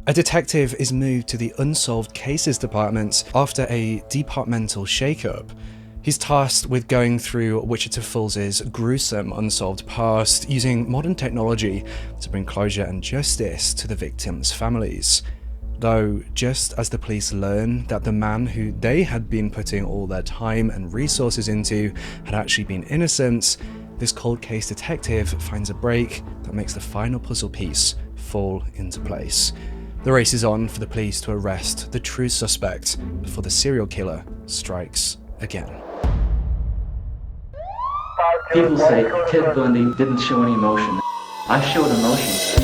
A detective is moved to the Unsolved Cases Department after a departmental shakeup. He's tasked with going through Wichita Falls' gruesome unsolved past using modern technology to bring closure and justice to the victims' families. Though, just as the police learn that the man who they had been putting all their time and resources into had actually been innocent, this cold case detective finds a break that makes the final puzzle piece fall into place. The race is on for the police to arrest the true suspect before the serial killer strikes again. People say Ted Bundy didn't show any emotion. I showed emotion.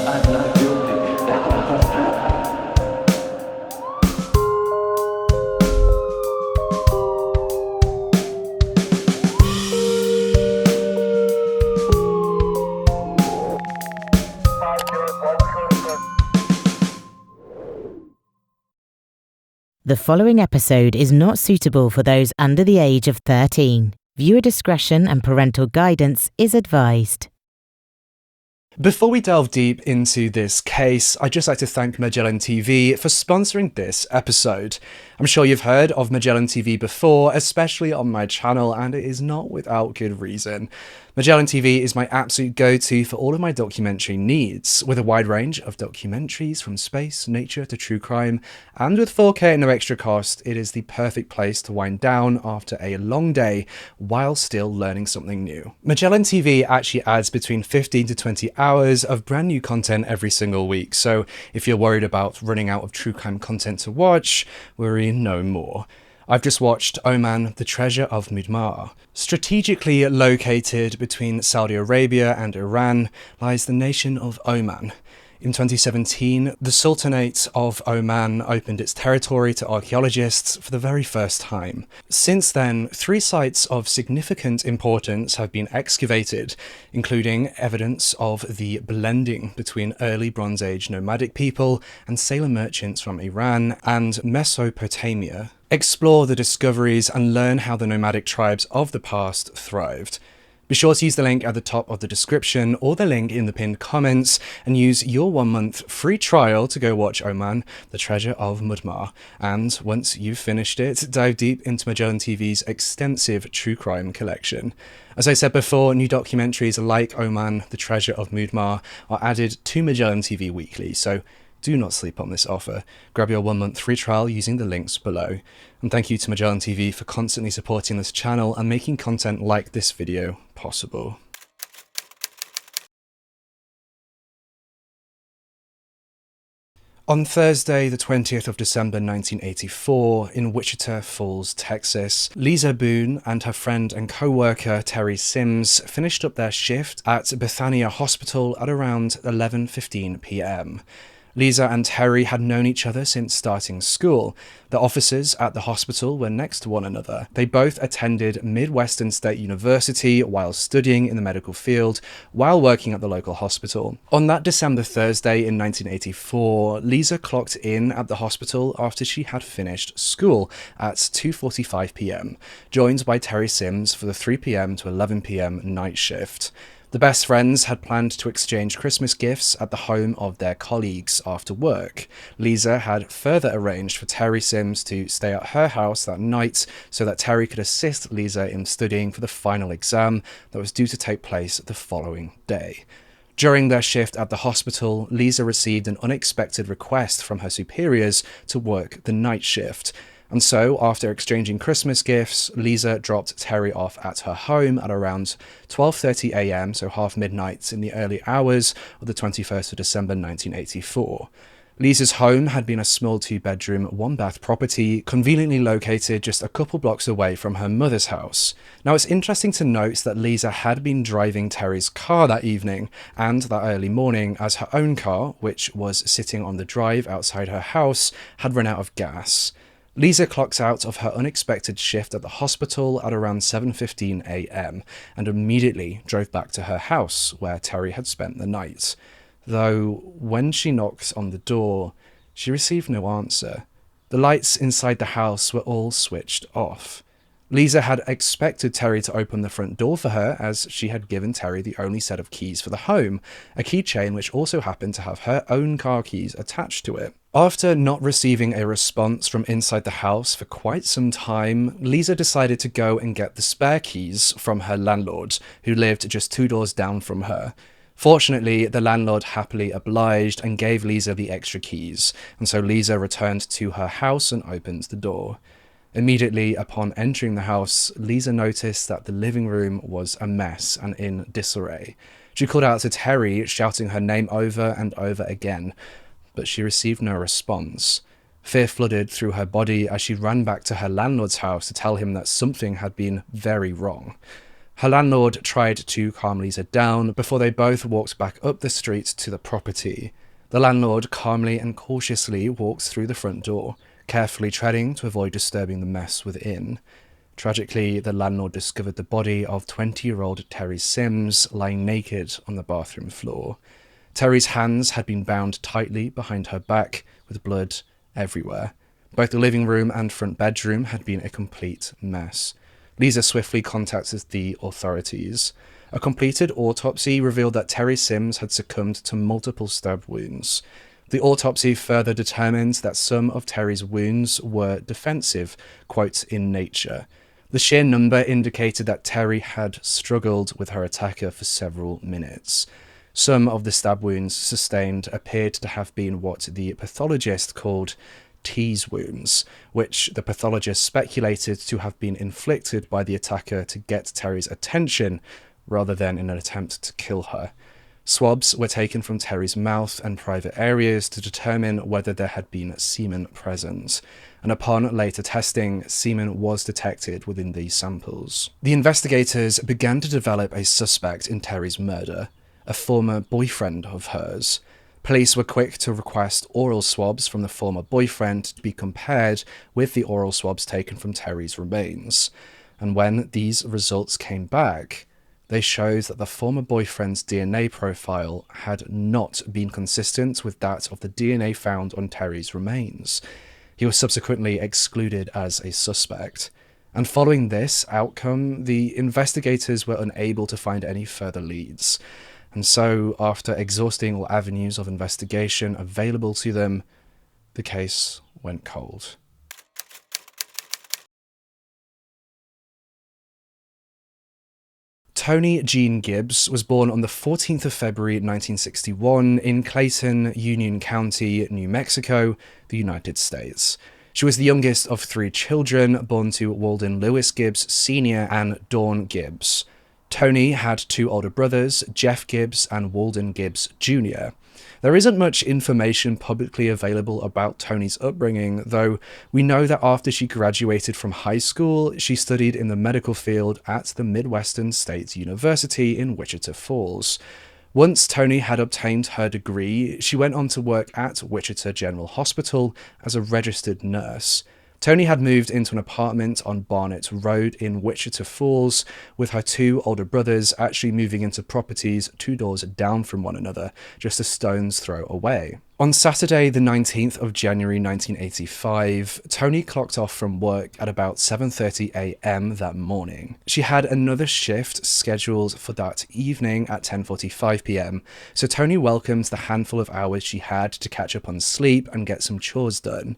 I'm not guilty. The following episode is not suitable for those under the age of 13. Viewer discretion and parental guidance is advised. Before we delve deep into this case, I'd just like to thank Magellan TV for sponsoring this episode. I'm sure you've heard of Magellan TV before, especially on my channel, and it is not without good reason. Magellan TV is my absolute go-to for all of my documentary needs, with a wide range of documentaries from space, nature to true crime, and with 4K at no extra cost, it is the perfect place to wind down after a long day while still learning something new. Magellan TV actually adds between 15 to 20 hours of brand new content every single week, so if you're worried about running out of true crime content to watch, worry no more. I've just watched Oman, the Treasure of Mudmar. Strategically located between Saudi Arabia and Iran lies the nation of Oman. In 2017, the Sultanate of Oman opened its territory to archaeologists for the very first time. Since then, 3 sites of significant importance have been excavated, including evidence of the blending between early Bronze Age nomadic people and sailor merchants from Iran and Mesopotamia. Explore the discoveries and learn how the nomadic tribes of the past thrived. Be sure to use the link at the top of the description or the link in the pinned comments and use your 1-month free trial to go watch Oman, the Treasure of Mudmar. And once you've finished it, dive deep into Magellan TV's extensive true crime collection. As I said before, new documentaries like Oman, the Treasure of Mudmar are added to Magellan TV weekly, so do not sleep on this offer. Grab your 1-month free trial using the links below. And thank you to Magellan TV for constantly supporting this channel and making content like this video possible. On Thursday, the 20th of December 1984, in Wichita Falls, Texas, Lisa Boone and her friend and co-worker Terry Sims finished up their shift at Bethania Hospital at around 11:15 p.m. Lisa and Terry had known each other since starting school. The offices at the hospital were next to one another. They both attended Midwestern State University while studying in the medical field, while working at the local hospital. On that December Thursday in 1984, Lisa clocked in at the hospital after she had finished school at 2:45 p.m, joined by Terry Sims for the 3 p.m. to 11 p.m. night shift. The best friends had planned to exchange Christmas gifts at the home of their colleagues after work. Lisa had further arranged for Terry Sims to stay at her house that night so that Terry could assist Lisa in studying for the final exam that was due to take place the following day. During their shift at the hospital, Lisa received an unexpected request from her superiors to work the night shift. And so, after exchanging Christmas gifts, Lisa dropped Terry off at her home at around 12:30 a.m, so half midnight in the early hours of the 21st of December 1984. Lisa's home had been a small 2-bedroom, 1-bath property, conveniently located just a couple blocks away from her mother's house. Now, it's interesting to note that Lisa had been driving Terry's car that evening and that early morning, as her own car, which was sitting on the drive outside her house, had run out of gas. Lisa clocked out of her unexpected shift at the hospital at around 7:15 a.m. and immediately drove back to her house where Terry had spent the night. Though, when she knocked on the door, she received no answer. The lights inside the house were all switched off. Lisa had expected Terry to open the front door for her, as she had given Terry the only set of keys for the home, a keychain which also happened to have her own car keys attached to it. After not receiving a response from inside the house for quite some time, Lisa decided to go and get the spare keys from her landlord, who lived just 2 doors down from her. Fortunately, the landlord happily obliged and gave Lisa the extra keys, and so Lisa returned to her house and opened the door. Immediately upon entering the house, Lisa noticed that the living room was a mess and in disarray. She called out to Terry, shouting her name over and over again, but she received no response. Fear flooded through her body as she ran back to her landlord's house to tell him that something had been very wrong. Her landlord tried to calm Lisa down before they both walked back up the street to the property. The landlord calmly and cautiously walks through the front door, carefully treading to avoid disturbing the mess within. Tragically, the landlord discovered the body of 20-year-old Terry Sims lying naked on the bathroom floor. Terry's hands had been bound tightly behind her back, with blood everywhere. Both the living room and front bedroom had been a complete mess. Lisa swiftly contacted the authorities. A completed autopsy revealed that Terry Sims had succumbed to multiple stab wounds. The autopsy further determined that some of Terry's wounds were defensive, quote, in nature. The sheer number indicated that Terry had struggled with her attacker for several minutes. Some of the stab wounds sustained appeared to have been what the pathologist called tease wounds, which the pathologist speculated to have been inflicted by the attacker to get Terry's attention, rather than in an attempt to kill her. Swabs were taken from Terry's mouth and private areas to determine whether there had been semen present, and upon later testing, semen was detected within these samples. The investigators began to develop a suspect in Terry's murder, a former boyfriend of hers. Police were quick to request oral swabs from the former boyfriend to be compared with the oral swabs taken from Terry's remains, and when these results came back, they showed that the former boyfriend's DNA profile had not been consistent with that of the DNA found on Terry's remains. He was subsequently excluded as a suspect. And following this outcome, the investigators were unable to find any further leads. And so, after exhausting all avenues of investigation available to them, the case went cold. Toni Jean Gibbs was born on the 14th of February 1961 in Clayton, Union County, New Mexico, the United States. She was the youngest of 3 children born to Walden Lewis Gibbs Sr. and Dawn Gibbs. Toni had 2 older brothers, Jeff Gibbs and Walden Gibbs Jr. There isn't much information publicly available about Toni's upbringing, though we know that after she graduated from high school, she studied in the medical field at the Midwestern State University in Wichita Falls. Once Toni had obtained her degree, she went on to work at Wichita General Hospital as a registered nurse. Toni had moved into an apartment on Barnett Road in Wichita Falls, with her 2 older brothers actually moving into properties 2 doors down from one another, just a stone's throw away. On Saturday, the 19th of January 1985, Toni clocked off from work at about 7:30 a.m. that morning. She had another shift scheduled for that evening at 10:45 p.m, so Toni welcomed the handful of hours she had to catch up on sleep and get some chores done.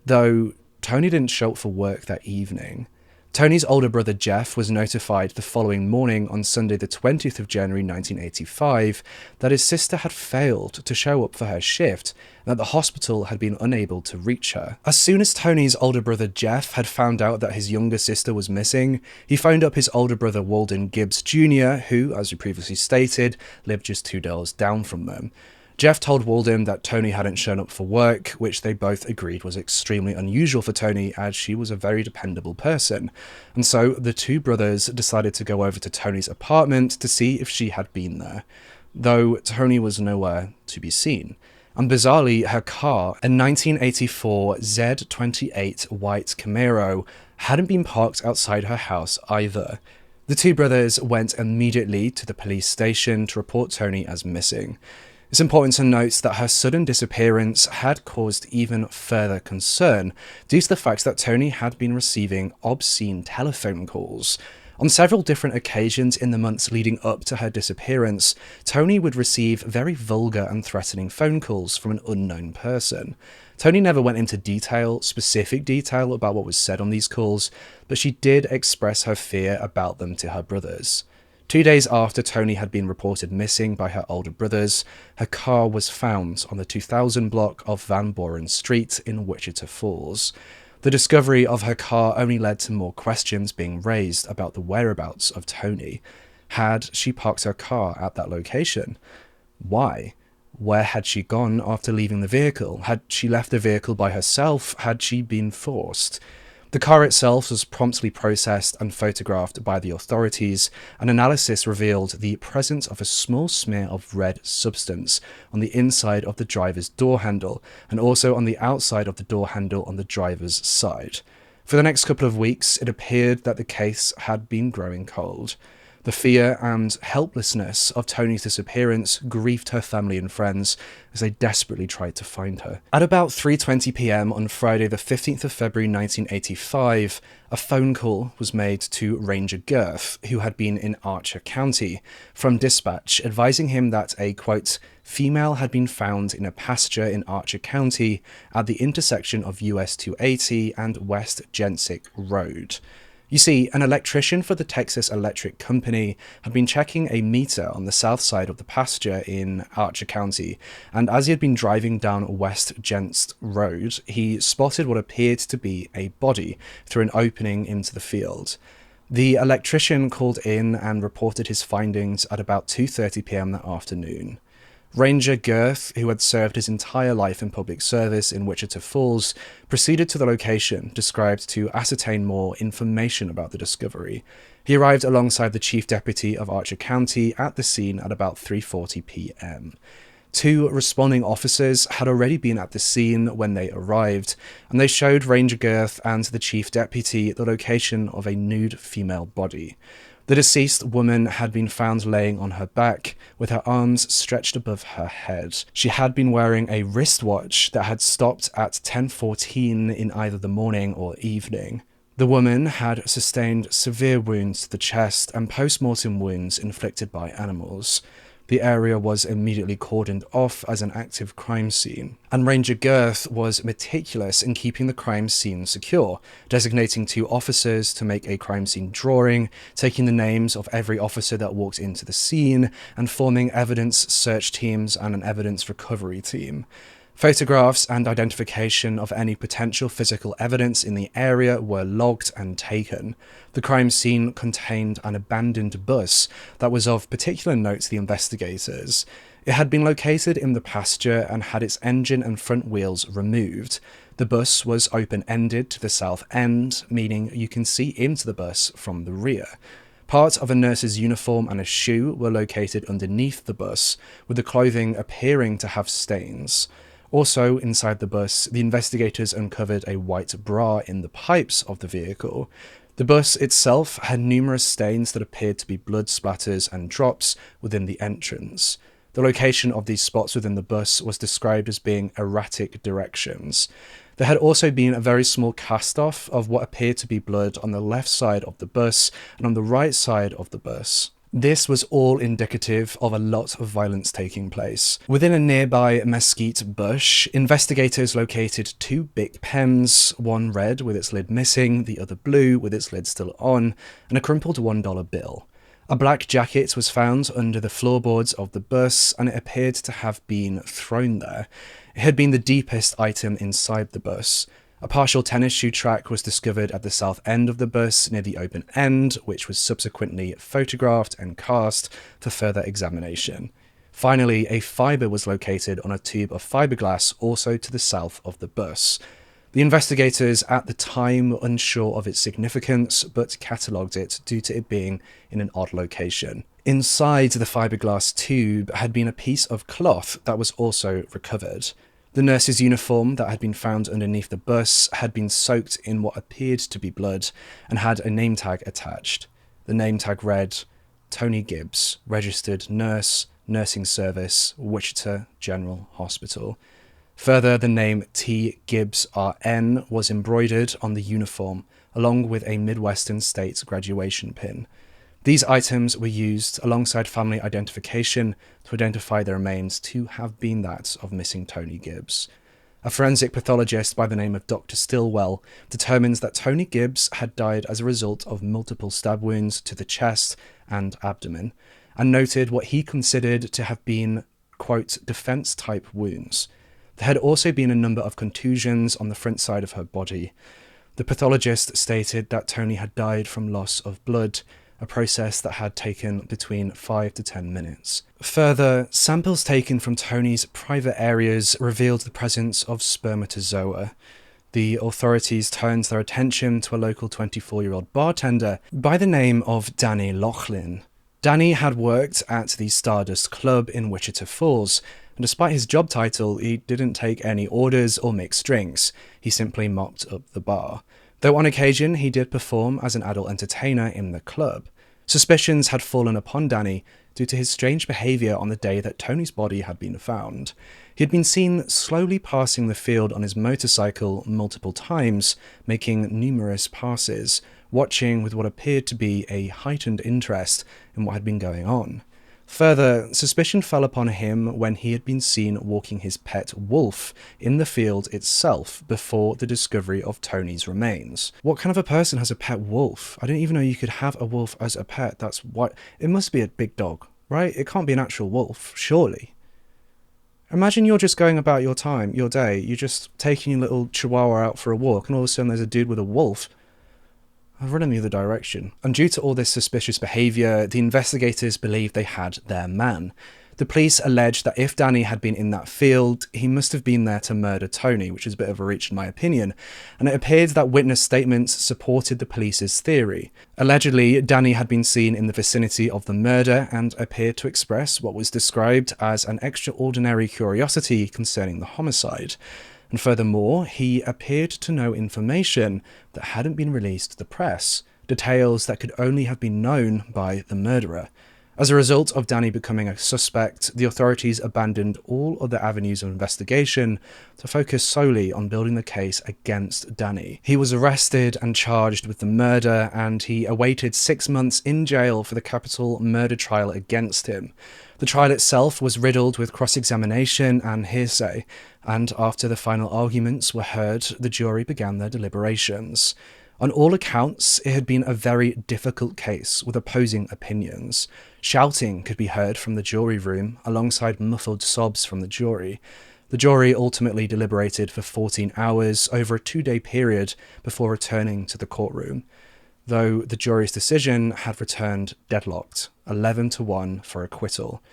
Though Toni didn't show up for work that evening. Toni's older brother Jeff was notified the following morning on Sunday the 20th of January 1985 that his sister had failed to show up for her shift and that the hospital had been unable to reach her. As soon as Toni's older brother Jeff had found out that his younger sister was missing, he phoned up his older brother Walden Gibbs Jr., who, as we previously stated, lived just 2 doors down from them. Jeff told Walden that Toni hadn't shown up for work, which they both agreed was extremely unusual for Toni, as she was a very dependable person. And so the 2 brothers decided to go over to Toni's apartment to see if she had been there, though Toni was nowhere to be seen. And bizarrely, her car, a 1984 Z28 white Camaro, hadn't been parked outside her house either. The 2 brothers went immediately to the police station to report Toni as missing. It's important to note that her sudden disappearance had caused even further concern due to the fact that Toni had been receiving obscene telephone calls. On several different occasions in the months leading up to her disappearance, Toni would receive very vulgar and threatening phone calls from an unknown person. Toni never went into specific detail about what was said on these calls, but she did express her fear about them to her brothers. 2 days after Toni had been reported missing by her older brothers, her car was found on the 2000 block of Van Buren Street in Wichita Falls. The discovery of her car only led to more questions being raised about the whereabouts of Toni. Had she parked her car at that location? Why? Where had she gone after leaving the vehicle? Had she left the vehicle by herself? Had she been forced? The car itself was promptly processed and photographed by the authorities. An analysis revealed the presence of a small smear of red substance on the inside of the driver's door handle and also on the outside of the door handle on the driver's side. For the next couple of weeks, it appeared that the case had been growing cold. The fear and helplessness of Toni's disappearance grieved her family and friends as they desperately tried to find her. At about 3:20 p.m. on Friday the 15th of February 1985, a phone call was made to Ranger Girth, who had been in Archer County, from dispatch advising him that a, quote, female had been found in a pasture in Archer County at the intersection of US 280 and West Jensic Road. You see, an electrician for the Texas Electric Company had been checking a meter on the south side of the pasture in Archer County, and as he had been driving down West Jensic Road, he spotted what appeared to be a body through an opening into the field. The electrician called in and reported his findings at about 2:30 p.m. that afternoon. Ranger Girth, who had served his entire life in public service in Wichita Falls, proceeded to the location described to ascertain more information about the discovery. He arrived alongside the Chief Deputy of Archer County at the scene at about 3:40 p.m. 2 responding officers had already been at the scene when they arrived, and they showed Ranger Girth and the Chief Deputy the location of a nude female body. The deceased woman had been found laying on her back, with her arms stretched above her head. She had been wearing a wristwatch that had stopped at 10:14 in either the morning or evening. The woman had sustained severe wounds to the chest and post-mortem wounds inflicted by animals. The area was immediately cordoned off as an active crime scene, and Ranger Girth was meticulous in keeping the crime scene secure, designating 2 officers to make a crime scene drawing, taking the names of every officer that walked into the scene, and forming evidence search teams and an evidence recovery team. Photographs and identification of any potential physical evidence in the area were logged and taken. The crime scene contained an abandoned bus that was of particular note to the investigators. It had been located in the pasture and had its engine and front wheels removed. The bus was open-ended to the south end, meaning you can see into the bus from the rear. Part of a nurse's uniform and a shoe were located underneath the bus, with the clothing appearing to have stains. Also, inside the bus, the investigators uncovered a white bra in the pipes of the vehicle. The bus itself had numerous stains that appeared to be blood splatters and drops within the entrance. The location of these spots within the bus was described as being erratic directions. There had also been a very small cast-off of what appeared to be blood on the left side of the bus and on the right side of the bus. This was all indicative of a lot of violence taking place. Within a nearby mesquite bush, investigators located 2 Bic pens, one red with its lid missing, the other blue with its lid still on, and a crumpled $1 bill. A black jacket was found under the floorboards of the bus, and it appeared to have been thrown there. It had been the deepest item inside the bus. A partial tennis shoe track was discovered at the south end of the bus near the open end, which was subsequently photographed and cast for further examination. Finally, a fibre was located on a tube of fiberglass also to the south of the bus. The investigators at the time were unsure of its significance, but catalogued it due to it being in an odd location. Inside the fiberglass tube had been a piece of cloth that was also recovered. The nurse's uniform that had been found underneath the bus had been soaked in what appeared to be blood and had a name tag attached. The name tag read, Toni Gibbs, registered nurse, Nursing Service, Wichita General Hospital. Further, the name T. Gibbs RN was embroidered on the uniform, along with a Midwestern States graduation pin. These items were used alongside family identification to identify the remains to have been that of missing Toni Gibbs. A forensic pathologist by the name of Dr. Stillwell determines that Toni Gibbs had died as a result of multiple stab wounds to the chest and abdomen, and noted what he considered to have been, quote, defense-type wounds. There had also been a number of contusions on the front side of her body. The pathologist stated that Toni had died from loss of blood, a process that had taken between 5 to 10 minutes. Further, samples taken from Toni's private areas revealed the presence of spermatozoa. The authorities turned their attention to a local 24-year-old bartender by the name of Danny Laughlin. Danny had worked at the Stardust Club in Wichita Falls, and despite his job title, he didn't take any orders or mix drinks. He simply mopped up the bar. Though on occasion he did perform as an adult entertainer in the club. Suspicions had fallen upon Danny due to his strange behaviour on the day that Toni's body had been found. He had been seen slowly passing the field on his motorcycle multiple times, making numerous passes, watching with what appeared to be a heightened interest in what had been going on. Further, suspicion fell upon him when he had been seen walking his pet wolf in the field itself before the discovery of Toni's remains. What kind of a person has a pet wolf? I didn't even know you could have a wolf as a pet. That's what it must be, a big dog, right? It can't be an actual wolf, surely. Imagine you're just going about your day, you're just taking your little chihuahua out for a walk, and all of a sudden there's a dude with a wolf. I've run in the other direction. And due to all this suspicious behaviour, the investigators believed they had their man. The police alleged that if Danny had been in that field, he must have been there to murder Toni, which is a bit of a reach in my opinion, and it appeared that witness statements supported the police's theory. Allegedly, Danny had been seen in the vicinity of the murder and appeared to express what was described as an extraordinary curiosity concerning the homicide. And furthermore, he appeared to know information that hadn't been released to the press, details that could only have been known by the murderer. As a result of Danny becoming a suspect, the authorities abandoned all other avenues of investigation to focus solely on building the case against Danny. He was arrested and charged with the murder, and he awaited 6 months in jail for the capital murder trial against him. The trial itself was riddled with cross-examination and hearsay, and after the final arguments were heard, the jury began their deliberations. On all accounts, it had been a very difficult case with opposing opinions. Shouting could be heard from the jury room, alongside muffled sobs from the jury. The jury ultimately deliberated for 14 hours over a 2-day period before returning to the courtroom, though the jury's decision had returned deadlocked, 11-1 for acquittal.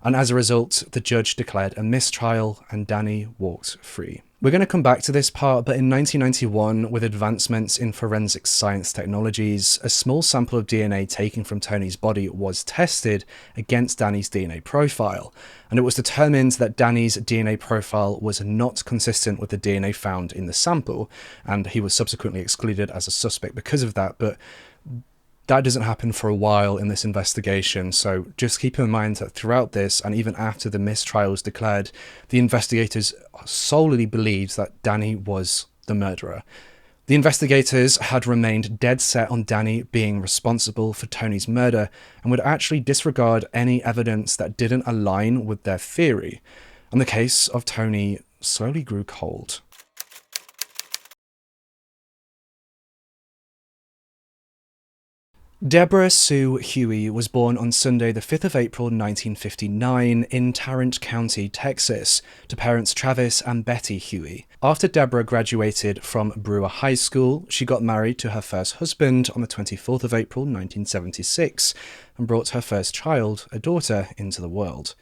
And as a result, the judge declared a mistrial and Danny walked free. We're going to come back to this part, but in 1991, with advancements in forensic science technologies, a small sample of DNA taken from Toni's body was tested against Danny's DNA profile, and it was determined that Danny's DNA profile was not consistent with the DNA found in the sample, and he was subsequently excluded as a suspect because of that, but that doesn't happen for a while in this investigation, so just keep in mind that throughout this, and even after the mistrial was declared, the investigators solely believed that Danny was the murderer. The investigators had remained dead set on Danny being responsible for Toni's murder, and would actually disregard any evidence that didn't align with their theory, and the case of Toni slowly grew cold. Debra Sue Huey was born on Sunday the 5th of April 1959 in Tarrant County, Texas, to parents Travis and Betty Huey. After Debra graduated from Brewer High School, she got married to her first husband on the 24th of April 1976 and brought her first child, a daughter, into the world.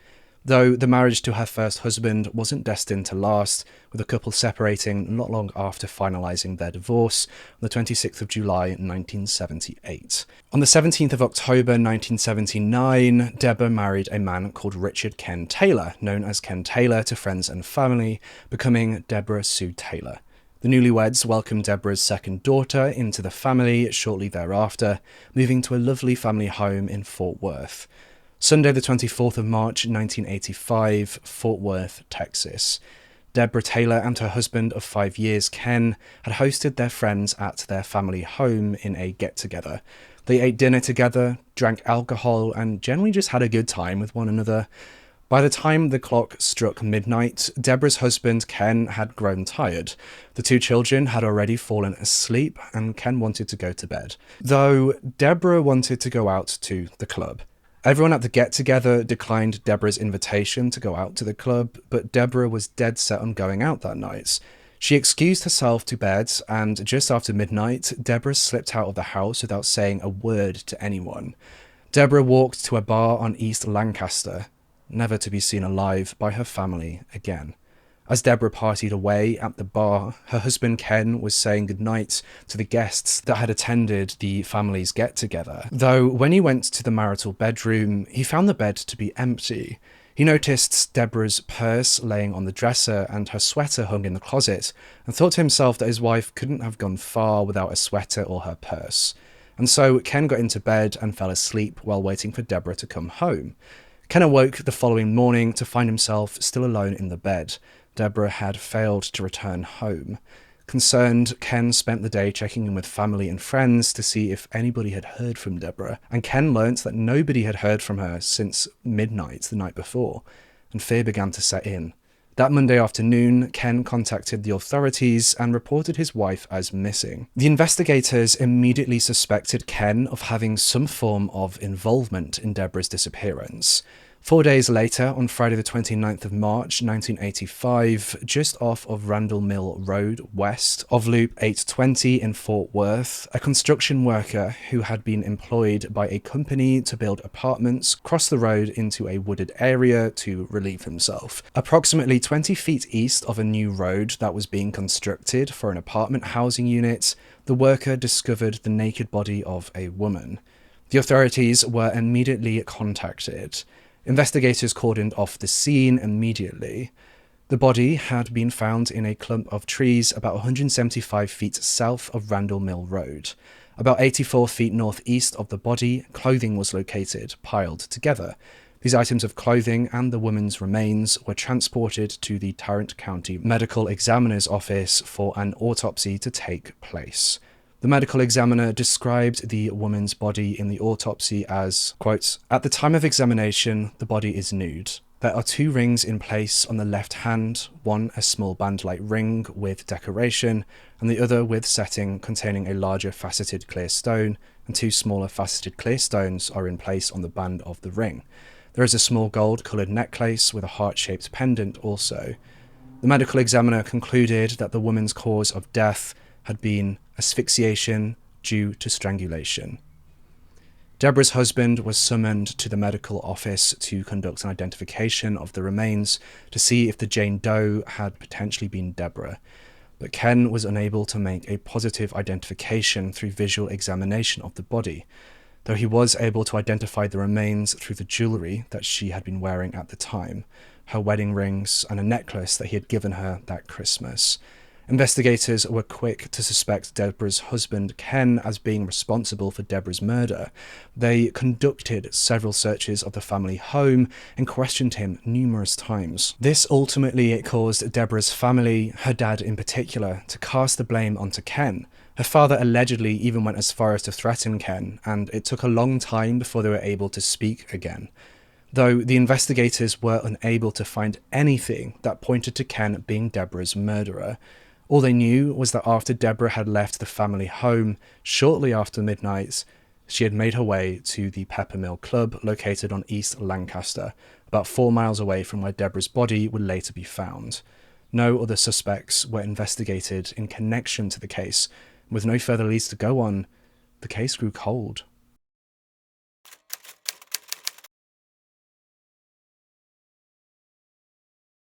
Though the marriage to her first husband wasn't destined to last, with the couple separating not long after finalising their divorce on the 26th of July 1978. On the 17th of October 1979, Debra married a man called Richard Ken Taylor, known as Ken Taylor to friends and family, becoming Debra Sue Taylor. The newlyweds welcomed Debra's second daughter into the family shortly thereafter, moving to a lovely family home in Fort Worth. Sunday the 24th of March 1985, Fort Worth, Texas. Debra Taylor and her husband of 5 years, Ken, had hosted their friends at their family home in a get-together. They ate dinner together, drank alcohol, and generally just had a good time with one another. By the time the clock struck midnight, Debra's husband, Ken, had grown tired. The two children had already fallen asleep, and Ken wanted to go to bed, though Debra wanted to go out to the club. Everyone at the get-together declined Debra's invitation to go out to the club, but Debra was dead set on going out that night. She excused herself to bed, and just after midnight, Debra slipped out of the house without saying a word to anyone. Debra walked to a bar on East Lancaster, never to be seen alive by her family again. As Debra partied away at the bar, her husband Ken was saying goodnight to the guests that had attended the family's get-together, though when he went to the marital bedroom, he found the bed to be empty. He noticed Debra's purse laying on the dresser and her sweater hung in the closet, and thought to himself that his wife couldn't have gone far without a sweater or her purse. And so Ken got into bed and fell asleep while waiting for Debra to come home. Ken awoke the following morning to find himself still alone in the bed. Debra had failed to return home. Concerned, Ken spent the day checking in with family and friends to see if anybody had heard from Debra, and Ken learnt that nobody had heard from her since midnight the night before, and fear began to set in. That Monday afternoon, Ken contacted the authorities and reported his wife as missing. The investigators immediately suspected Ken of having some form of involvement in Debra's disappearance. 4 days later, on Friday the 29th of March 1985, just off of Randall Mill Road, west of Loop 820 in Fort Worth, a construction worker who had been employed by a company to build apartments crossed the road into a wooded area to relieve himself. Approximately 20 feet east of a new road that was being constructed for an apartment housing unit, the worker discovered the naked body of a woman. The authorities were immediately contacted. Investigators cordoned off the scene immediately. The body had been found in a clump of trees about 175 feet south of Randall Mill Road. About 84 feet northeast of the body, clothing was located, piled together. These items of clothing and the woman's remains were transported to the Tarrant County Medical Examiner's Office for an autopsy to take place. The medical examiner described the woman's body in the autopsy as, quote, "At the time of examination, the body is nude. There are 2 rings in place on the left hand, one a small band-like ring with decoration, and the other with setting containing a larger faceted clear stone, and 2 smaller faceted clear stones are in place on the band of the ring. There is a small gold-coloured necklace with a heart-shaped pendant also." The medical examiner concluded that the woman's cause of death had been asphyxiation due to strangulation. Debra's husband was summoned to the medical office to conduct an identification of the remains to see if the Jane Doe had potentially been Debra, but Ken was unable to make a positive identification through visual examination of the body, though he was able to identify the remains through the jewellery that she had been wearing at the time, her wedding rings and a necklace that he had given her that Christmas. Investigators were quick to suspect Debra's husband, Ken, as being responsible for Debra's murder. They conducted several searches of the family home and questioned him numerous times. This ultimately caused Debra's family, her dad in particular, to cast the blame onto Ken. Her father allegedly even went as far as to threaten Ken, and it took a long time before they were able to speak again. Though the investigators were unable to find anything that pointed to Ken being Debra's murderer. All they knew was that after Debra had left the family home, shortly after midnight, she had made her way to the Peppermill Club located on East Lancaster, about 4 miles away from where Debra's body would later be found. No other suspects were investigated in connection to the case. With no further leads to go on, the case grew cold.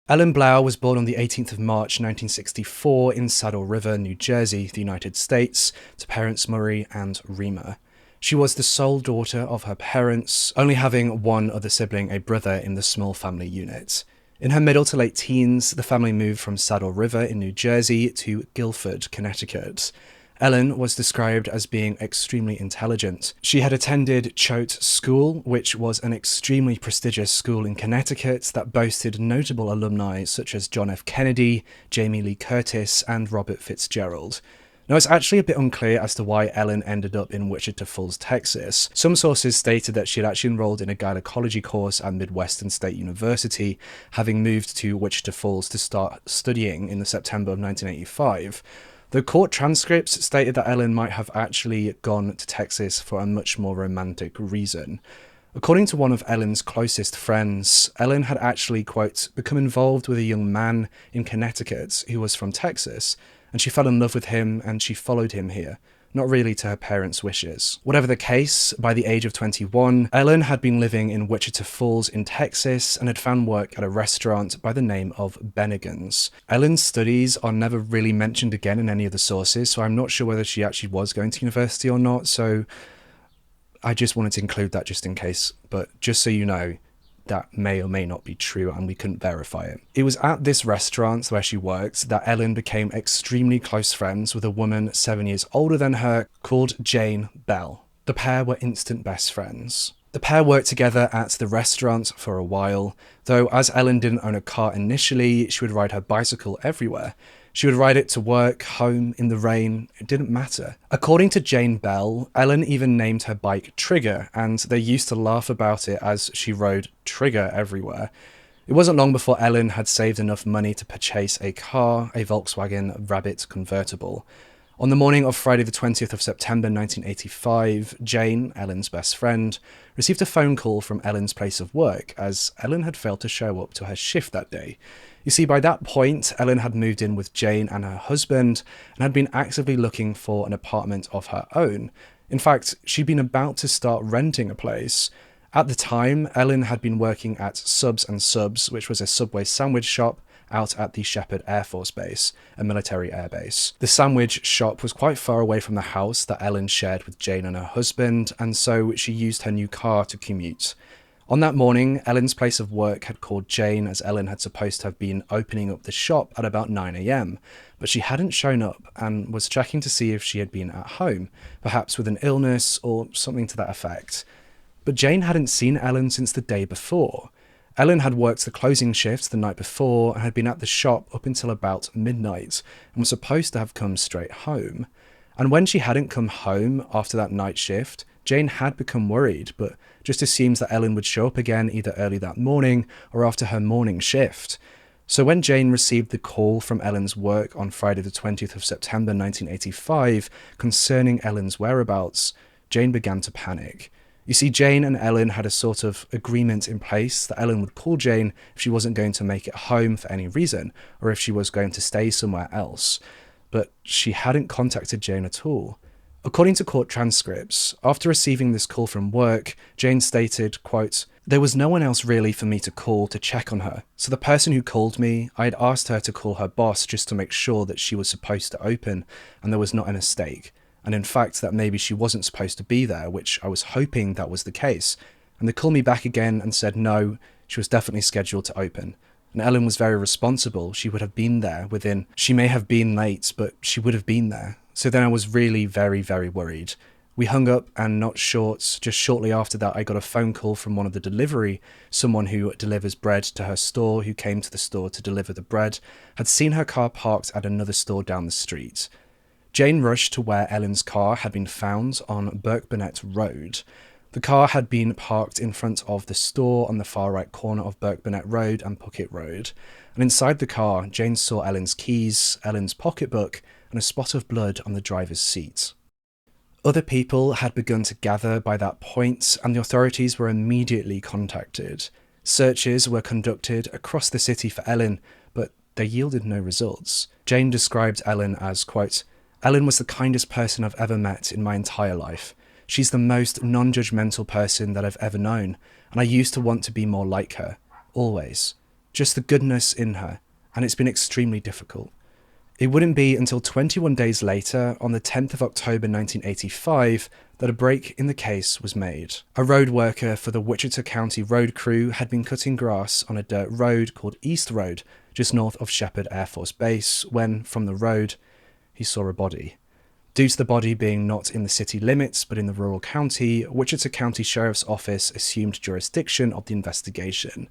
Ellen Blau was born on the 18th of March 1964 in Saddle River, New Jersey, the United States, to parents Murray and Rima. She was the sole daughter of her parents, only having one other sibling, a brother, in the small family unit. In her middle to late teens, the family moved from Saddle River in New Jersey to Guilford, Connecticut. Ellen was described as being extremely intelligent. She had attended Choate School, which was an extremely prestigious school in Connecticut that boasted notable alumni such as John F. Kennedy, Jamie Lee Curtis, and Robert Fitzgerald. Now, it's actually a bit unclear as to why Ellen ended up in Wichita Falls, Texas. Some sources stated that she had actually enrolled in a gynecology course at Midwestern State University, having moved to Wichita Falls to start studying in the September of 1985. The court transcripts stated that Ellen might have actually gone to Texas for a much more romantic reason. According to one of Ellen's closest friends, Ellen had actually, quote, become involved with a young man in Connecticut who was from Texas, and she fell in love with him and she followed him here, not really to her parents' wishes. Whatever the case, by the age of 21, Ellen had been living in Wichita Falls in Texas and had found work at a restaurant by the name of Bennigan's. Ellen's studies are never really mentioned again in any of the sources, so I'm not sure whether she actually was going to university or not, so I just wanted to include that just in case, but just so you know, that may or may not be true and we couldn't verify it. It was at this restaurant where she worked that Ellen became extremely close friends with a woman 7 years older than her called Jane Bell. The pair were instant best friends. The pair worked together at the restaurant for a while, though as Ellen didn't own a car initially, she would ride her bicycle everywhere. She would ride it to work, home, in the rain, it didn't matter. According to Jane Bell, Ellen even named her bike Trigger, and they used to laugh about it as she rode Trigger everywhere. It wasn't long before Ellen had saved enough money to purchase a car, a Volkswagen Rabbit convertible. On the morning of Friday the 20th of September 1985, Jane, Ellen's best friend, received a phone call from Ellen's place of work as Ellen had failed to show up to her shift that day. You see, by that point, Ellen had moved in with Jane and her husband and had been actively looking for an apartment of her own. In fact, she'd been about to start renting a place. At the time, Ellen had been working at Subs and Subs, which was a Subway sandwich shop out at the Shepherd Air Force Base, a military airbase. The sandwich shop was quite far away from the house that Ellen shared with Jane and her husband, and so she used her new car to commute. On that morning, Ellen's place of work had called Jane as Ellen had supposed to have been opening up the shop at about 9 a.m, but she hadn't shown up and was checking to see if she had been at home, perhaps with an illness or something to that effect. But Jane hadn't seen Ellen since the day before. Ellen had worked the closing shift the night before and had been at the shop up until about midnight and was supposed to have come straight home. And when she hadn't come home after that night shift, Jane had become worried, but just assumes that Ellen would show up again either early that morning or after her morning shift. So when Jane received the call from Ellen's work on Friday the 20th of September 1985 concerning Ellen's whereabouts, Jane began to panic. You see, Jane and Ellen had a sort of agreement in place that Ellen would call Jane if she wasn't going to make it home for any reason, or if she was going to stay somewhere else. But she hadn't contacted Jane at all. According to court transcripts, after receiving this call from work, Jane stated, quote, "There was no one else really for me to call to check on her, so the person who called me, I had asked her to call her boss just to make sure that she was supposed to open and there was not a mistake. And in fact, that maybe she wasn't supposed to be there, which I was hoping that was the case. And they called me back again and said no, she was definitely scheduled to open. And Ellen was very responsible. She would have been there she may have been late, but she would have been there. So then I was really very, very worried. We hung up and just shortly after that, I got a phone call from one of the someone who delivers bread to her store, who came to the store to deliver the bread, had seen her car parked at another store down the street. Jane rushed to where Ellen's car had been found on Burke-Burnett Road. The car had been parked in front of the store on the far right corner of Burke-Burnett Road and Puckett Road. And inside the car, Jane saw Ellen's keys, Ellen's pocketbook, and a spot of blood on the driver's seat. Other people had begun to gather by that point, and the authorities were immediately contacted. Searches were conducted across the city for Ellen, but they yielded no results. Jane described Ellen as, quote, "Ellen was the kindest person I've ever met in my entire life. She's the most non-judgmental person that I've ever known, and I used to want to be more like her. Always. Just the goodness in her, and it's been extremely difficult." It wouldn't be until 21 days later, on the 10th of October 1985, that a break in the case was made. A road worker for the Wichita County Road Crew had been cutting grass on a dirt road called East Road, just north of Shepherd Air Force Base, when, from the road, he saw a body. Due to the body being not in the city limits but in the rural county, Wichita County Sheriff's Office assumed jurisdiction of the investigation.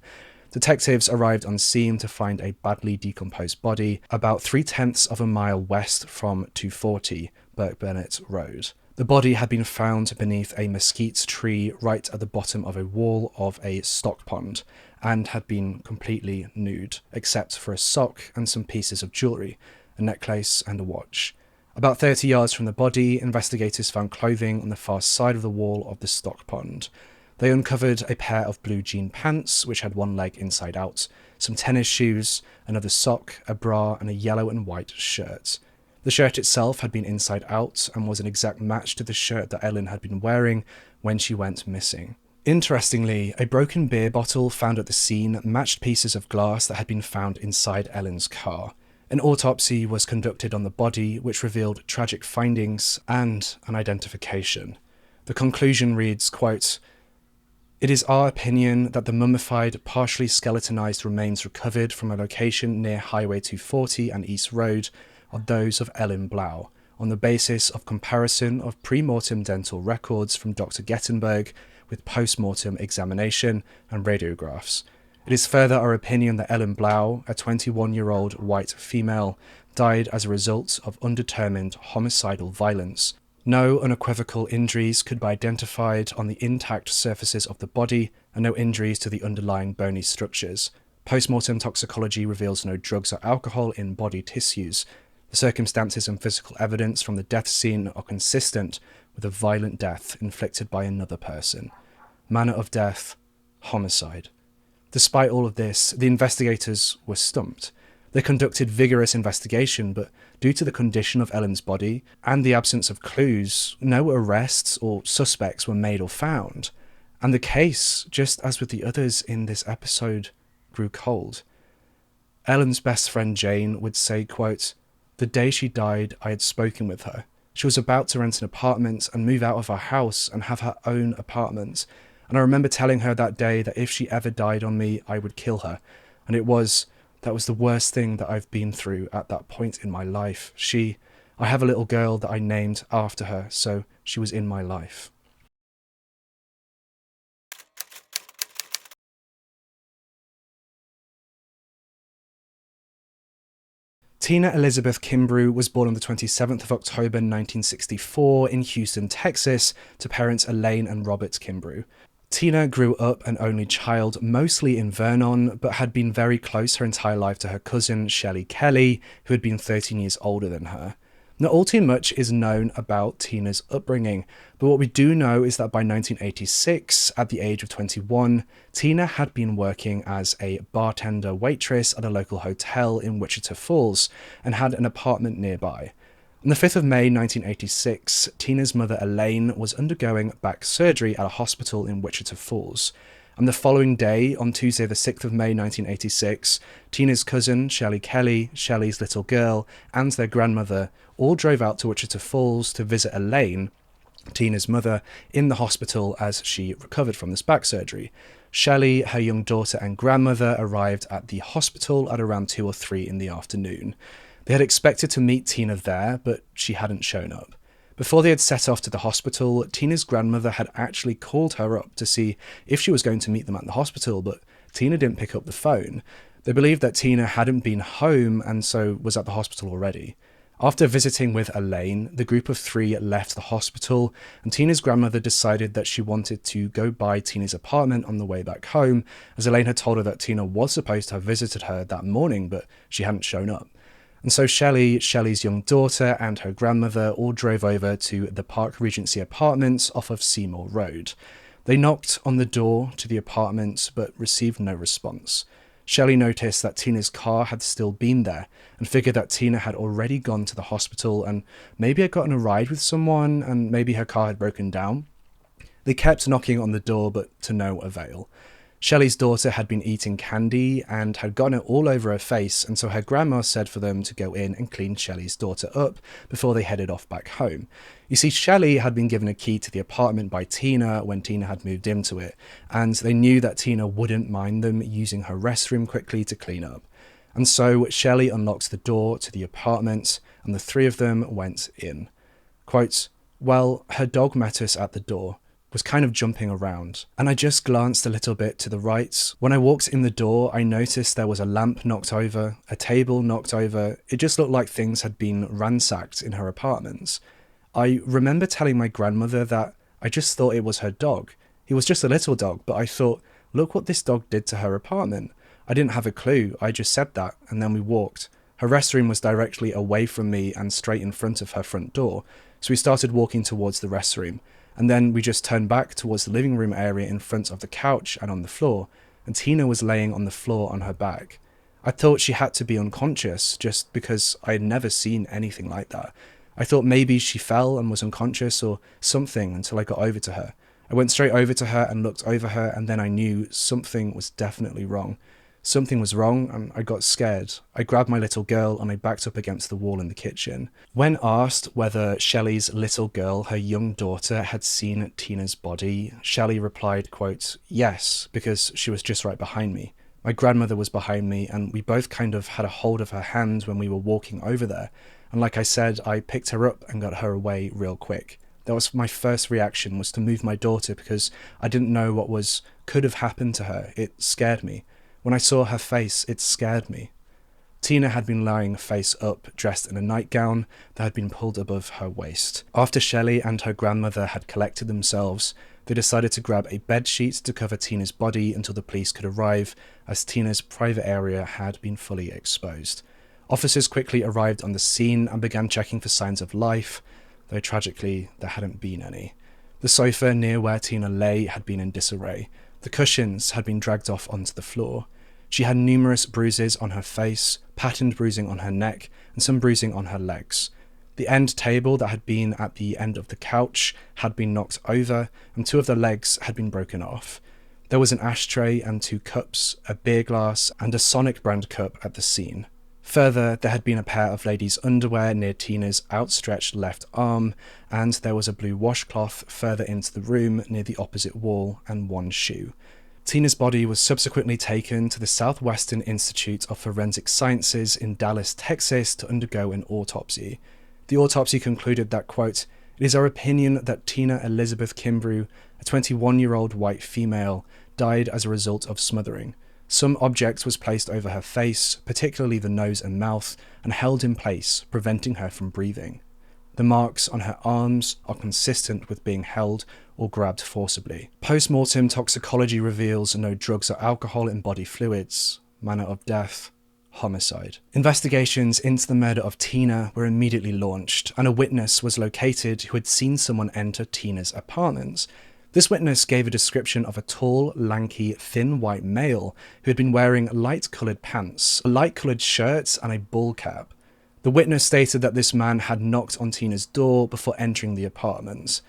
Detectives arrived on scene to find a badly decomposed body about 3/10 of a mile west from 240 Burke Burnett Road. The body had been found beneath a mesquite tree right at the bottom of a wall of a stock pond, and had been completely nude, except for a sock and some pieces of jewellery, a necklace and a watch. About 30 yards from the body, investigators found clothing on the far side of the wall of the stock pond. They uncovered a pair of blue jean pants, which had one leg inside out, some tennis shoes, another sock, a bra, and a yellow and white shirt. The shirt itself had been inside out and was an exact match to the shirt that Ellen had been wearing when she went missing. Interestingly, a broken beer bottle found at the scene matched pieces of glass that had been found inside Ellen's car. An autopsy was conducted on the body, which revealed tragic findings and an identification. The conclusion reads, quote, "It is our opinion that the mummified, partially skeletonized remains recovered from a location near Highway 240 and East Road are those of Ellen Blau, on the basis of comparison of pre-mortem dental records from Dr. Gettenberg with post-mortem examination and radiographs. It is further our opinion that Ellen Blau, a 21-year-old white female, died as a result of undetermined homicidal violence. No unequivocal injuries could be identified on the intact surfaces of the body, and no injuries to the underlying bony structures. Post-mortem toxicology reveals no drugs or alcohol in body tissues. The circumstances and physical evidence from the death scene are consistent with a violent death inflicted by another person. Manner of death, homicide." Despite all of this, the investigators were stumped. They conducted vigorous investigation, but due to the condition of Ellen's body and the absence of clues, no arrests or suspects were made or found. And the case, just as with the others in this episode, grew cold. Ellen's best friend Jane would say, quote, "The day she died, I had spoken with her. She was about to rent an apartment and move out of our house and have her own apartment. And I remember telling her that day that if she ever died on me, I would kill her. And that was the worst thing that I've been through at that point in my life. I have a little girl that I named after her, so she was in my life." Tina Elizabeth Kimbrew was born on the 27th of October 1964 in Houston, Texas, to parents Elaine and Robert Kimbrew. Tina grew up an only child, mostly in Vernon, but had been very close her entire life to her cousin, Shelley Kelly, who had been 13 years older than her. Not all too much is known about Tina's upbringing, but what we do know is that by 1986, at the age of 21, Tina had been working as a bartender waitress at a local hotel in Wichita Falls and had an apartment nearby. On the 5th of May 1986, Tina's mother Elaine was undergoing back surgery at a hospital in Wichita Falls. And the following day, on Tuesday the 6th of May 1986, Tina's cousin, Shelley Kelly, Shelley's little girl, and their grandmother all drove out to Wichita Falls to visit Elaine, Tina's mother, in the hospital as she recovered from this back surgery. Shelley, her young daughter, and grandmother arrived at the hospital at around 2 or 3 in the afternoon. They had expected to meet Tina there, but she hadn't shown up. Before they had set off to the hospital, Tina's grandmother had actually called her up to see if she was going to meet them at the hospital, but Tina didn't pick up the phone. They believed that Tina hadn't been home and so was at the hospital already. After visiting with Elaine, the group of 3 left the hospital, and Tina's grandmother decided that she wanted to go by Tina's apartment on the way back home, as Elaine had told her that Tina was supposed to have visited her that morning, but she hadn't shown up. And so Shelley, Shelley's young daughter, and her grandmother all drove over to the Park Regency Apartments off of Seymour Road. They knocked on the door to the apartment, but received no response. Shelley noticed that Tina's car had still been there, and figured that Tina had already gone to the hospital and maybe had gotten a ride with someone, and maybe her car had broken down. They kept knocking on the door, but to no avail. Shelley's daughter had been eating candy and had gotten it all over her face, and so her grandma said for them to go in and clean Shelley's daughter up before they headed off back home. You see, Shelley had been given a key to the apartment by Tina when Tina had moved into it, and they knew that Tina wouldn't mind them using her restroom quickly to clean up. And so Shelley unlocked the door to the apartment, and the 3 of them went in. Quote, "Well, her dog met us at the door, was kind of jumping around, and I just glanced a little bit to the right. When I walked in the door, I noticed there was a lamp knocked over, a table knocked over. It just looked like things had been ransacked in her apartment. I remember telling my grandmother that I just thought it was her dog. He was just a little dog, but I thought, look what this dog did to her apartment. I didn't have a clue. I just said that, and then we walked. Her restroom was directly away from me and straight in front of her front door, so we started walking towards the restroom. And then we just turned back towards the living room area in front of the couch and on the floor, and Tina was laying on the floor on her back. I thought she had to be unconscious, just because I had never seen anything like that. I thought maybe she fell and was unconscious or something until I got over to her. I went straight over to her and looked over her, and then I knew something was definitely wrong. Something was wrong, and I got scared. I grabbed my little girl and I backed up against the wall in the kitchen." When asked whether Shelley's little girl, her young daughter, had seen Tina's body, Shelley replied, quote, "Yes, because she was just right behind me. My grandmother was behind me, and we both kind of had a hold of her hand when we were walking over there. And like I said, I picked her up and got her away real quick. That was my first reaction, was to move my daughter because I didn't know what could have happened to her. It scared me. When I saw her face, it scared me." Tina had been lying face up, dressed in a nightgown that had been pulled above her waist. After Shelley and her grandmother had collected themselves, they decided to grab a bedsheet to cover Tina's body until the police could arrive, as Tina's private area had been fully exposed. Officers quickly arrived on the scene and began checking for signs of life, though tragically there hadn't been any. The sofa near where Tina lay had been in disarray. The cushions had been dragged off onto the floor. She had numerous bruises on her face, patterned bruising on her neck, and some bruising on her legs. The end table that had been at the end of the couch had been knocked over, and 2 of the legs had been broken off. There was an ashtray and 2 cups, a beer glass, and a Sonic brand cup at the scene. Further, there had been a pair of ladies' underwear near Tina's outstretched left arm, and there was a blue washcloth further into the room near the opposite wall, and 1 shoe. Tina's body was subsequently taken to the Southwestern Institute of Forensic Sciences in Dallas, Texas to undergo an autopsy. The autopsy concluded that, quote, "It is our opinion that Tina Elizabeth Kimbrew, a 21-year-old white female, died as a result of smothering. Some object was placed over her face, particularly the nose and mouth, and held in place, preventing her from breathing. The marks on her arms are consistent with being held or grabbed forcibly. Post-mortem toxicology reveals no drugs or alcohol in body fluids. Manner of death, homicide." Investigations into the murder of Tina were immediately launched, and a witness was located who had seen someone enter Tina's apartment. This witness gave a description of a tall, lanky, thin white male who had been wearing light-coloured pants, a light-coloured shirt, and a ball cap. The witness stated that this man had knocked on Tina's door before entering the apartment.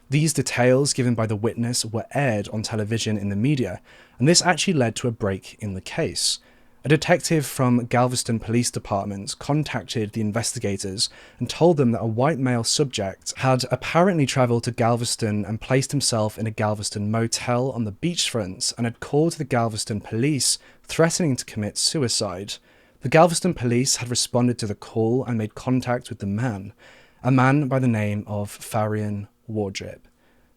These details given by the witness were aired on television in the media, and this actually led to a break in the case. A detective from Galveston Police Department contacted the investigators and told them that a white male subject had apparently travelled to Galveston and placed himself in a Galveston motel on the beachfront and had called the Galveston police, threatening to commit suicide. The Galveston police had responded to the call and made contact with the man, a man by the name of Faryion Wardrip.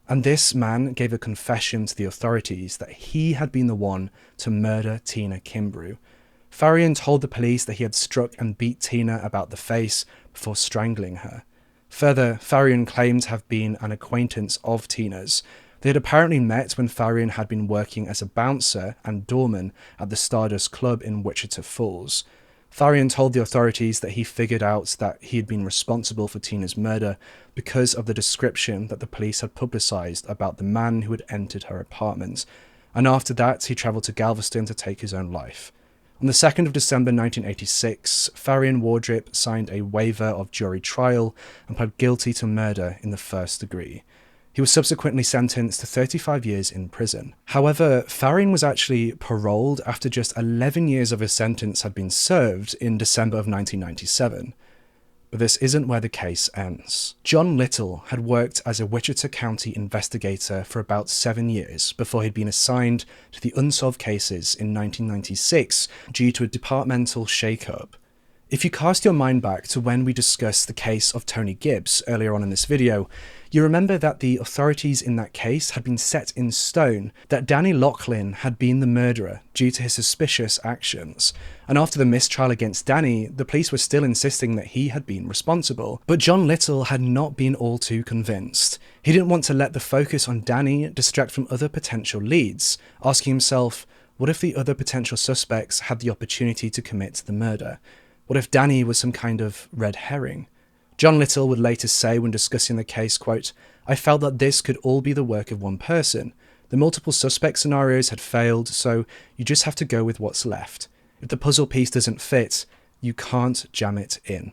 And this man gave a confession to the authorities that he had been the one to murder Tina Kimbrew. Faryion told the police that he had struck and beat Tina about the face before strangling her. Further, Faryion claimed to have been an acquaintance of Tina's. They had apparently met when Faryion had been working as a bouncer and doorman at the Stardust Club in Wichita Falls. Faryion told the authorities that he figured out that he had been responsible for Tina's murder because of the description that the police had publicised about the man who had entered her apartment, and after that he travelled to Galveston to take his own life. On the 2nd of December 1986, Faryion Wardrip signed a waiver of jury trial and pled guilty to murder in the first degree. He was subsequently sentenced to 35 years in prison. However, Faryion was actually paroled after just 11 years of his sentence had been served in December of 1997. But this isn't where the case ends. John Little had worked as a Wichita County investigator for about 7 years before he'd been assigned to the unsolved cases in 1996 due to a departmental shake-up. If you cast your mind back to when we discussed the case of Toni Gibbs earlier on in this video, you remember that the authorities in that case had been set in stone that Danny Locklin had been the murderer due to his suspicious actions. And after the mistrial against Danny, the police were still insisting that he had been responsible. But John Little had not been all too convinced. He didn't want to let the focus on Danny distract from other potential leads, asking himself, what if the other potential suspects had the opportunity to commit the murder? What if Danny was some kind of red herring? John Little would later say when discussing the case, quote, "I felt that this could all be the work of one person. The multiple suspect scenarios had failed, so you just have to go with what's left. If the puzzle piece doesn't fit, you can't jam it in."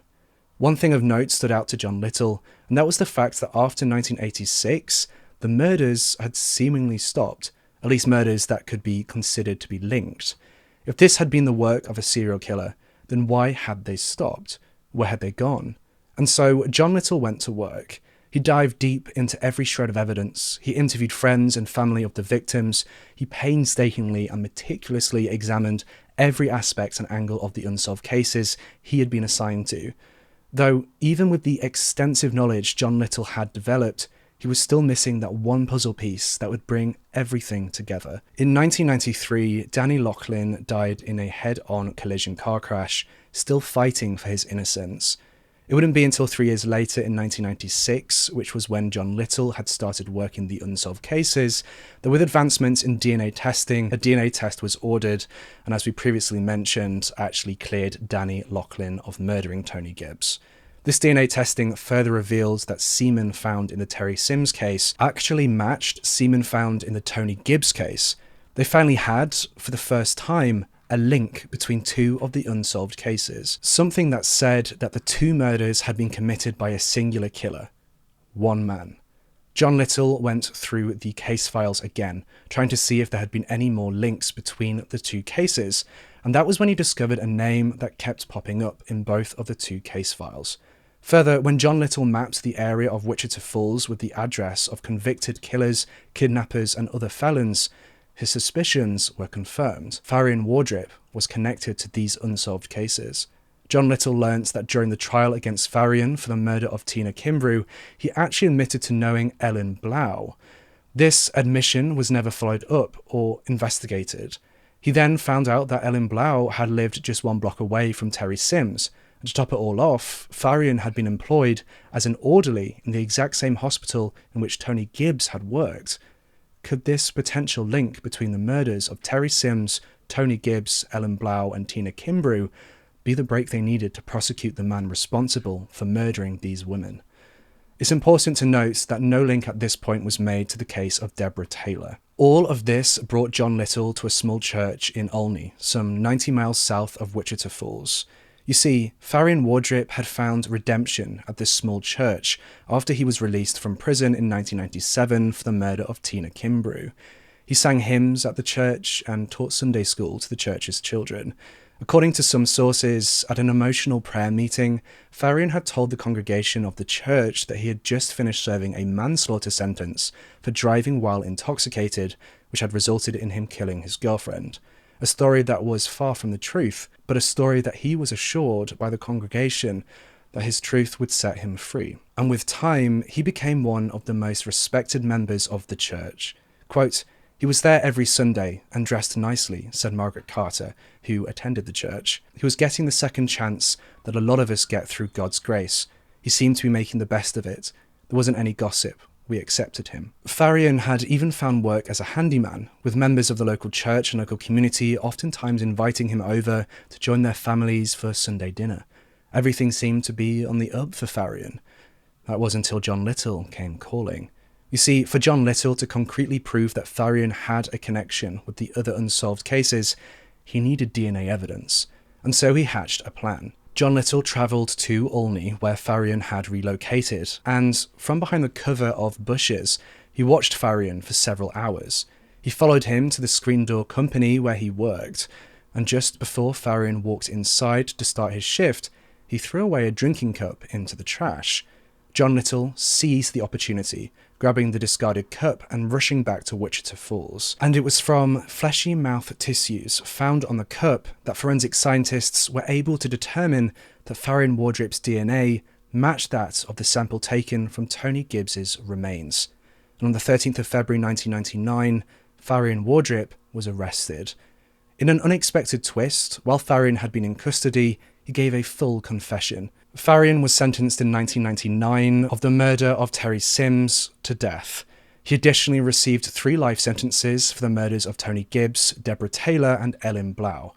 One thing of note stood out to John Little, and that was the fact that after 1986, the murders had seemingly stopped, at least murders that could be considered to be linked. If this had been the work of a serial killer, then why had they stopped? Where had they gone? And so John Little went to work. He dived deep into every shred of evidence. He interviewed friends and family of the victims. He painstakingly and meticulously examined every aspect and angle of the unsolved cases he had been assigned to. Though, even with the extensive knowledge John Little had developed, he was still missing that one puzzle piece that would bring everything together. In 1993, Danny Locklin died in a head-on collision car crash, still fighting for his innocence. It wouldn't be until 3 years later in 1996, which was when John Little had started working the unsolved cases, that with advancements in DNA testing, a DNA test was ordered, and as we previously mentioned, actually cleared Danny Locklin of murdering Toni Gibbs. This DNA testing further revealed that semen found in the Terry Sims case actually matched semen found in the Toni Gibbs case. They finally had, for the first time, a link between two of the unsolved cases. Something that said that the two murders had been committed by a singular killer. One man. John Little went through the case files again, trying to see if there had been any more links between the two cases, and that was when he discovered a name that kept popping up in both of the two case files. Further, when John Little mapped the area of Wichita Falls with the address of convicted killers, kidnappers, and other felons, his suspicions were confirmed. Faryion Wardrip was connected to these unsolved cases. John Little learnt that during the trial against Faryion for the murder of Tina Kimbrew, he actually admitted to knowing Ellen Blau. This admission was never followed up or investigated. He then found out that Ellen Blau had lived just 1 block away from Terry Sims. And to top it all off, Faryion had been employed as an orderly in the exact same hospital in which Toni Gibbs had worked. Could this potential link between the murders of Terry Sims, Toni Gibbs, Ellen Blau, and Tina Kimbrew be the break they needed to prosecute the man responsible for murdering these women? It's important to note that no link at this point was made to the case of Debra Taylor. All of this brought John Little to a small church in Olney, some 90 miles south of Wichita Falls. You see, Faryion Wardrip had found redemption at this small church after he was released from prison in 1997 for the murder of Tina Kimbrew. He sang hymns at the church and taught Sunday school to the church's children. According to some sources, at an emotional prayer meeting, Faryion had told the congregation of the church that he had just finished serving a manslaughter sentence for driving while intoxicated, which had resulted in him killing his girlfriend. A story that was far from the truth, but a story that he was assured by the congregation that his truth would set him free. And with time, he became one of the most respected members of the church. Quote, "He was there every Sunday and dressed nicely," said Margaret Carter, who attended the church. "He was getting the second chance that a lot of us get through God's grace. He seemed to be making the best of it. There wasn't any gossip. We accepted him." Faryion had even found work as a handyman, with members of the local church and local community oftentimes inviting him over to join their families for Sunday dinner. Everything seemed to be on the up for Faryion. That was until John Little came calling. You see, for John Little to concretely prove that Faryion had a connection with the other unsolved cases, he needed DNA evidence. And so he hatched a plan. John Little travelled to Olney, where Faryion had relocated, and from behind the cover of bushes, he watched Faryion for several hours. He followed him to the screen door company where he worked, and just before Faryion walked inside to start his shift, he threw away a drinking cup into the trash. John Little seized the opportunity, grabbing the discarded cup and rushing back to Wichita Falls. And it was from fleshy mouth tissues found on the cup that forensic scientists were able to determine that Faryion Wardrip's DNA matched that of the sample taken from Toni Gibbs's remains. And on the 13th of February 1999, Faryion Wardrip was arrested. In an unexpected twist, while Faryion had been in custody, he gave a full confession. Faryion was sentenced in 1999 of the murder of Terry Sims to death. He additionally received 3 life sentences for the murders of Toni Gibbs, Debra Taylor and Blau.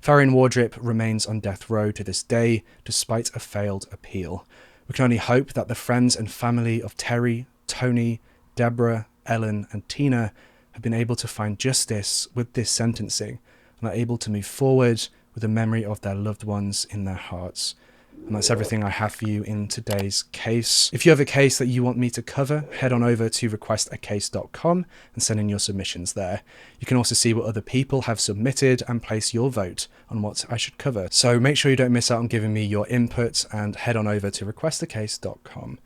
Faryion Wardrip remains on death row to this day, despite a failed appeal. We can only hope that the friends and family of Terry, Toni, Debra, Ellen and Tina have been able to find justice with this sentencing and are able to move forward with the memory of their loved ones in their hearts. And that's everything I have for you in today's case. If you have a case that you want me to cover, head on over to requestacase.com and send in your submissions there. You can also see what other people have submitted and place your vote on what I should cover. So make sure you don't miss out on giving me your input and head on over to requestacase.com.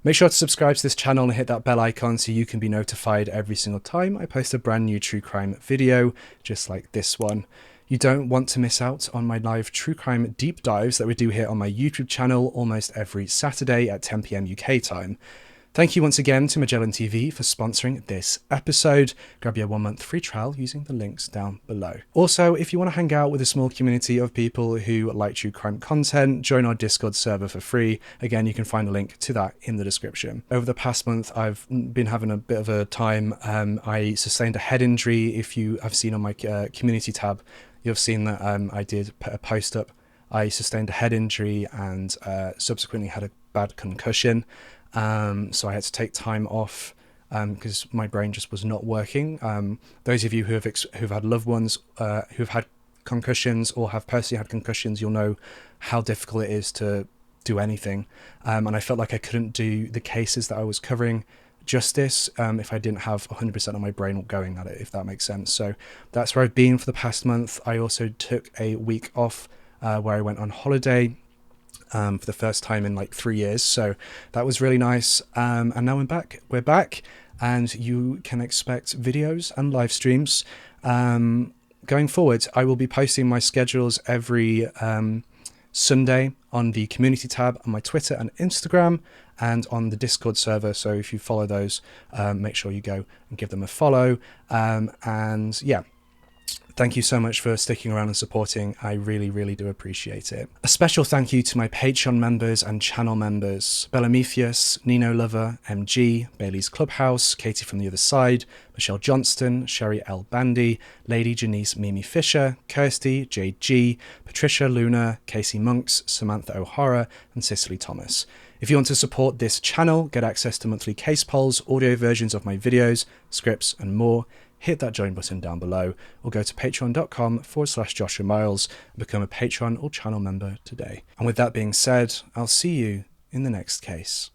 Make sure to subscribe to this channel and hit that bell icon so you can be notified every single time I post a brand new true crime video, just like this one. You don't want to miss out on my live true crime deep dives that we do here on my YouTube channel almost every Saturday at 10 PM UK time. Thank you once again to Magellan TV for sponsoring this episode. Grab your 1-month free trial using the links down below. Also, if you want to hang out with a small community of people who like true crime content, join our Discord server for free. Again, you can find a link to that in the description. Over the past month, I've been having a bit of a time. I sustained a head injury. If you have seen on my community tab, you've seen that I did put a post up. I sustained a head injury and subsequently had a bad concussion. So I had to take time off because my brain just was not working. Those of you who've had loved ones who've had concussions or have personally had concussions, you'll know how difficult it is to do anything. And I felt like I couldn't do the cases that I was covering justice if I didn't have 100% of my brain going at it, if that makes sense. So that's where I've been for the past month. I also took a week off where I went on holiday for the first time in like 3 years, so that was really nice. And now we're back and you can expect videos and live streams going forward. I will be posting my schedules every Sunday on the community tab on my Twitter and Instagram and on the Discord server, so if you follow those, make sure you go and give them a follow. And yeah, thank you so much for sticking around and supporting. I really, really do appreciate it. A special thank you to my Patreon members and channel members: Bellametheus, Nino Lover, MG, Bailey's Clubhouse, Katie from the Other Side, Michelle Johnston, Sherry L. Bandy, Lady Janice Mimi Fisher, Kirsty, Jade G, Patricia Luna, Casey Monks, Samantha O'Hara, and Cicely Thomas. If you want to support this channel, get access to monthly case polls, audio versions of my videos, scripts, and more, hit that join button down below or go to patreon.com/JoshuaMiles and become a Patreon or channel member today. And with that being said, I'll see you in the next case.